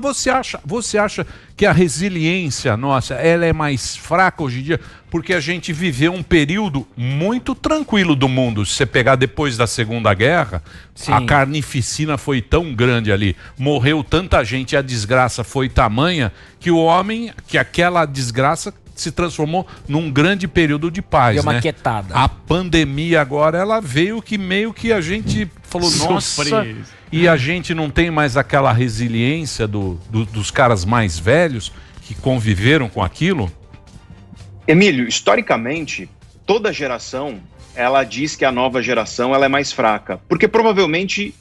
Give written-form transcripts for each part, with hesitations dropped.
Você acha que a resiliência nossa, ela é mais fraca hoje em dia? Porque a gente viveu um período muito tranquilo do mundo. Se você pegar depois da Segunda Guerra, Sim. a carnificina foi tão grande ali, morreu tanta gente e a desgraça foi tamanha que aquela desgraça se transformou num grande período de paz, Deu uma né? quietada. A pandemia agora, ela veio que meio que a gente falou, nossa, Surpresa. e a gente não tem mais aquela resiliência dos caras mais velhos que conviveram com aquilo? Emílio, historicamente, toda geração, ela diz que a nova geração ela é mais fraca, porque provavelmente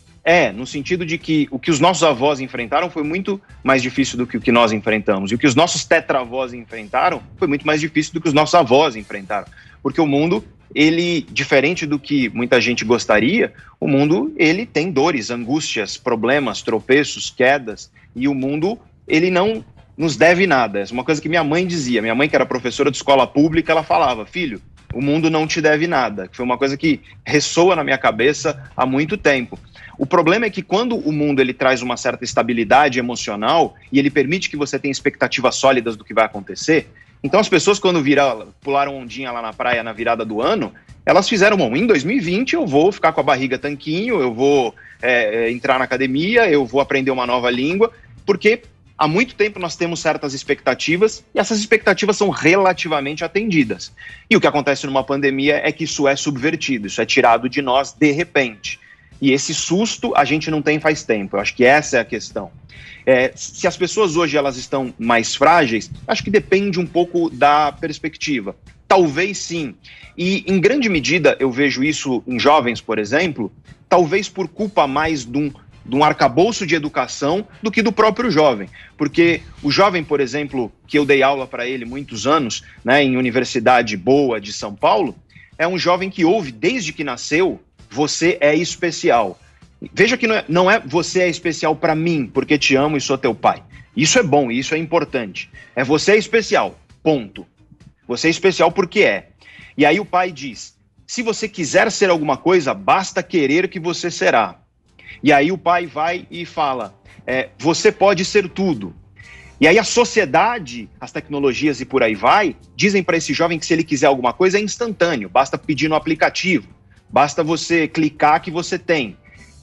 no sentido de que o que os nossos avós enfrentaram foi muito mais difícil do que o que nós enfrentamos. E o que os nossos tetravós enfrentaram foi muito mais difícil do que os nossos avós enfrentaram. Porque o mundo, ele, diferente do que muita gente gostaria, o mundo, ele tem dores, angústias, problemas, tropeços, quedas. E o mundo, ele não nos deve nada. É uma coisa que minha mãe dizia. Minha mãe, que era professora de escola pública, ela falava, filho, o mundo não te deve nada. Foi uma coisa que ressoa na minha cabeça há muito tempo. O problema é que quando o mundo ele traz uma certa estabilidade emocional e ele permite que você tenha expectativas sólidas do que vai acontecer, então as pessoas quando pularam ondinha lá na praia na virada do ano, elas fizeram, bom, em 2020 eu vou ficar com a barriga tanquinho, eu vou entrar na academia, eu vou aprender uma nova língua, porque há muito tempo nós temos certas expectativas e essas expectativas são relativamente atendidas. E o que acontece numa pandemia é que isso é subvertido, isso é tirado de nós de repente. E esse susto a gente não tem faz tempo. Eu acho que essa é a questão. Se as pessoas hoje elas estão mais frágeis, acho que depende um pouco da perspectiva. Talvez sim. E em grande medida eu vejo isso em jovens, por exemplo, talvez por culpa mais de um arcabouço de educação do que do próprio jovem. Porque o jovem, por exemplo, que eu dei aula para ele muitos anos, né, em universidade boa de São Paulo, é um jovem que ouve desde que nasceu, você é especial. Veja que não é você é especial para mim, porque te amo e sou teu pai. Isso é bom, isso é importante. É você é especial, ponto. Você é especial porque é. E aí o pai diz, se você quiser ser alguma coisa, basta querer que você será. E aí o pai vai e fala, você pode ser tudo. E aí a sociedade, as tecnologias e por aí vai, dizem para esse jovem que se ele quiser alguma coisa é instantâneo, basta pedir no aplicativo. Basta você clicar que você tem.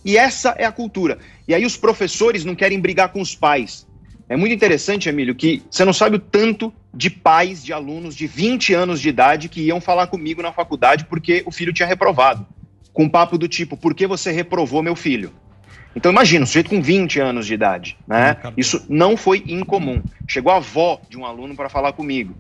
E essa é a cultura. E aí os professores não querem brigar com os pais. É muito interessante, Emílio, que você não sabe o tanto de pais de alunos de 20 anos de idade que iam falar comigo na faculdade porque o filho tinha reprovado. Com um papo do tipo, por que você reprovou meu filho? Então imagina, um sujeito com 20 anos de idade, né? Isso não foi incomum. Chegou a avó de um aluno para falar comigo.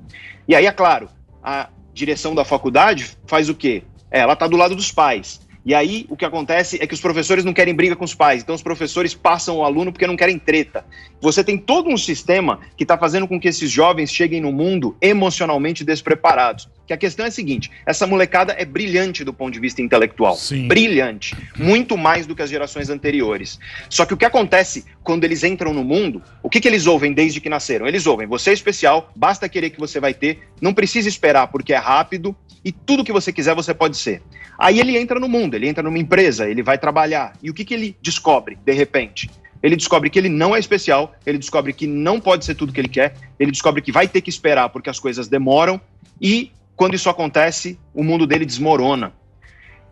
E aí, é claro, a direção da faculdade faz o quê? Ela está do lado dos pais. E aí o que acontece é que os professores não querem briga com os pais. Então os professores passam o aluno porque não querem treta. Você tem todo um sistema que está fazendo com que esses jovens cheguem no mundo emocionalmente despreparados. Que a questão é a seguinte, essa molecada é brilhante do ponto de vista intelectual. Sim. Brilhante. Muito mais do que as gerações anteriores. Só que o que acontece quando eles entram no mundo, o que eles ouvem desde que nasceram? Eles ouvem, você é especial, basta querer que você vai ter, não precisa esperar porque é rápido e tudo que você quiser você pode ser. Aí ele entra no mundo, ele entra numa empresa, ele vai trabalhar. E o que ele descobre, de repente? Ele descobre que ele não é especial, ele descobre que não pode ser tudo que ele quer, ele descobre que vai ter que esperar porque as coisas demoram e quando isso acontece, o mundo dele desmorona.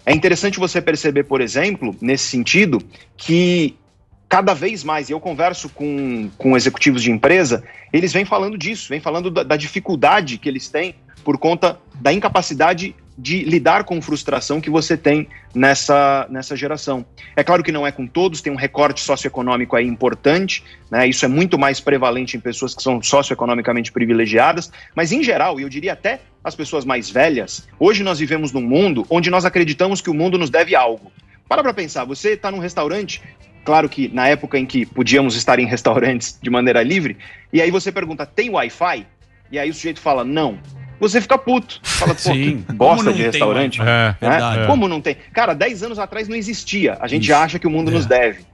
É interessante você perceber, por exemplo, nesse sentido, que cada vez mais, e eu converso com executivos de empresa, eles vêm falando disso, vêm falando da dificuldade que eles têm por conta da incapacidade de lidar com frustração que você tem nessa geração. É claro que não é com todos, tem um recorte socioeconômico aí importante, né? Isso é muito mais prevalente em pessoas que são socioeconomicamente privilegiadas, mas em geral, e eu diria até as pessoas mais velhas, hoje nós vivemos num mundo onde nós acreditamos que o mundo nos deve algo. Para pensar, você está num restaurante, claro que na época em que podíamos estar em restaurantes de maneira livre, e aí você pergunta, tem Wi-Fi? E aí o sujeito fala, não. Você fica puto. Fala, pô, Sim. que bosta de restaurante. É, né? Como não tem? Cara, 10 anos atrás não existia. A gente Isso. acha que o mundo nos deve.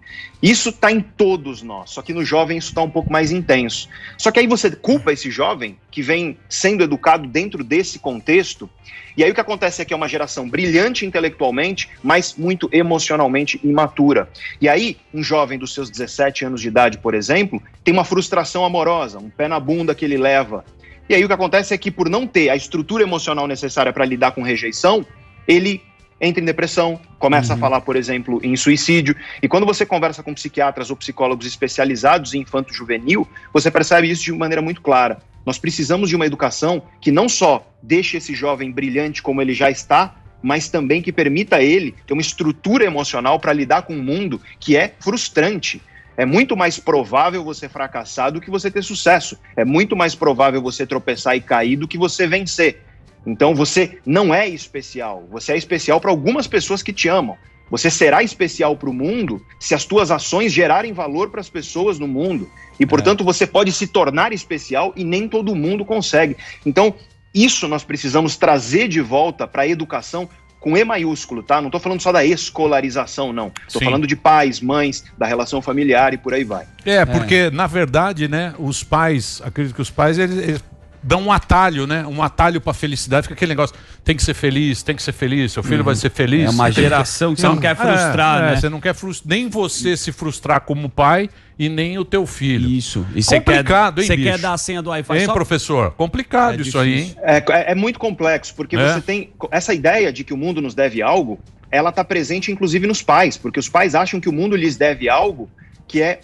Isso está em todos nós, só que no jovem isso está um pouco mais intenso. Só que aí você culpa esse jovem que vem sendo educado dentro desse contexto, e aí o que acontece é que é uma geração brilhante intelectualmente, mas muito emocionalmente imatura. E aí um jovem dos seus 17 anos de idade, por exemplo, tem uma frustração amorosa, um pé na bunda que ele leva. E aí o que acontece é que por não ter a estrutura emocional necessária para lidar com rejeição, ele entra em depressão, começa a falar, por exemplo, em suicídio. E quando você conversa com psiquiatras ou psicólogos especializados em infanto-juvenil, você percebe isso de maneira muito clara. Nós precisamos de uma educação que não só deixe esse jovem brilhante como ele já está, mas também que permita a ele ter uma estrutura emocional para lidar com um mundo que é frustrante. É muito mais provável você fracassar do que você ter sucesso. É muito mais provável você tropeçar e cair do que você vencer. Então você não é especial, você é especial para algumas pessoas que te amam. Você será especial para o mundo se as tuas ações gerarem valor para as pessoas no mundo. E, portanto, você pode se tornar especial e nem todo mundo consegue. Então, isso nós precisamos trazer de volta para a educação com E maiúsculo, tá? Não estou falando só da escolarização, não. Estou falando de pais, mães, da relação familiar e por aí vai. Porque, na verdade, né, os pais, acredito que os pais, eles dão um atalho, né? Um atalho pra felicidade, fica aquele negócio, tem que ser feliz, seu filho vai ser feliz. É uma geração que você não quer frustrar, né? Você não quer nem você se frustrar como pai e nem o teu filho. Isso. E você quer dar a senha do Wi-Fi? Professor? Complicado isso aí, hein? É muito complexo, porque você tem essa ideia de que o mundo nos deve algo, ela tá presente inclusive nos pais, porque os pais acham que o mundo lhes deve algo que é...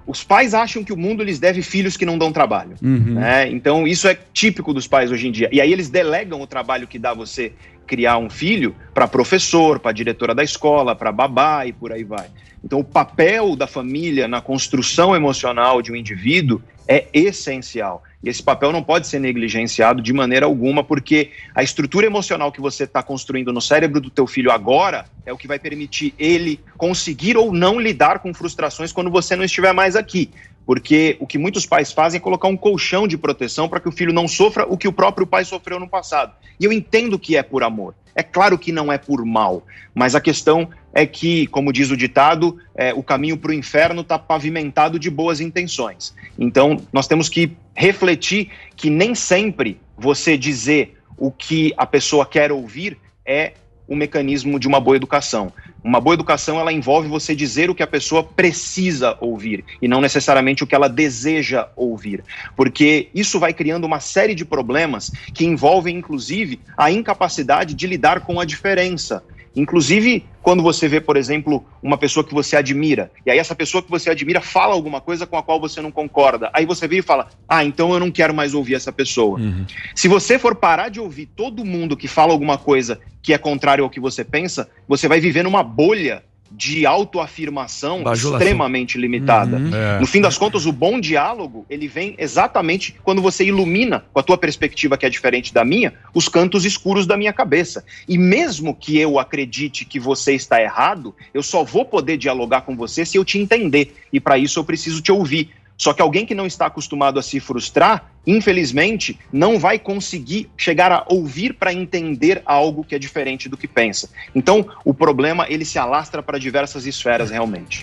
Os pais acham que o mundo lhes deve filhos que não dão trabalho. Né? Então, isso é típico dos pais hoje em dia. E aí eles delegam o trabalho que dá você criar um filho para professor, para diretora da escola, para babá e por aí vai. Então, o papel da família na construção emocional de um indivíduo é essencial. E esse papel não pode ser negligenciado de maneira alguma, porque a estrutura emocional que você está construindo no cérebro do teu filho agora é o que vai permitir ele conseguir ou não lidar com frustrações quando você não estiver mais aqui. Porque o que muitos pais fazem é colocar um colchão de proteção para que o filho não sofra o que o próprio pai sofreu no passado. E eu entendo que é por amor. É claro que não é por mal, mas a questão é que, como diz o ditado, o caminho para o inferno está pavimentado de boas intenções. Então, nós temos que refletir que nem sempre você dizer o que a pessoa quer ouvir é o mecanismo de uma boa educação. Uma boa educação, ela envolve você dizer o que a pessoa precisa ouvir e não necessariamente o que ela deseja ouvir, porque isso vai criando uma série de problemas que envolvem, inclusive, a incapacidade de lidar com a diferença. Inclusive, quando você vê, por exemplo, uma pessoa que você admira, e aí essa pessoa que você admira fala alguma coisa com a qual você não concorda, aí você vira e fala, então eu não quero mais ouvir essa pessoa. Se você for parar de ouvir todo mundo que fala alguma coisa que é contrário ao que você pensa, você vai viver numa bolha de autoafirmação extremamente limitada. No fim das contas, o bom diálogo, ele vem exatamente quando você ilumina, com a tua perspectiva que é diferente da minha, os cantos escuros da minha cabeça. E mesmo que eu acredite que você está errado, eu só vou poder dialogar com você se eu te entender. E para isso eu preciso te ouvir. Só que alguém que não está acostumado a se frustrar, infelizmente, não vai conseguir chegar a ouvir para entender algo que é diferente do que pensa. Então, o problema, ele se alastra para diversas esferas realmente.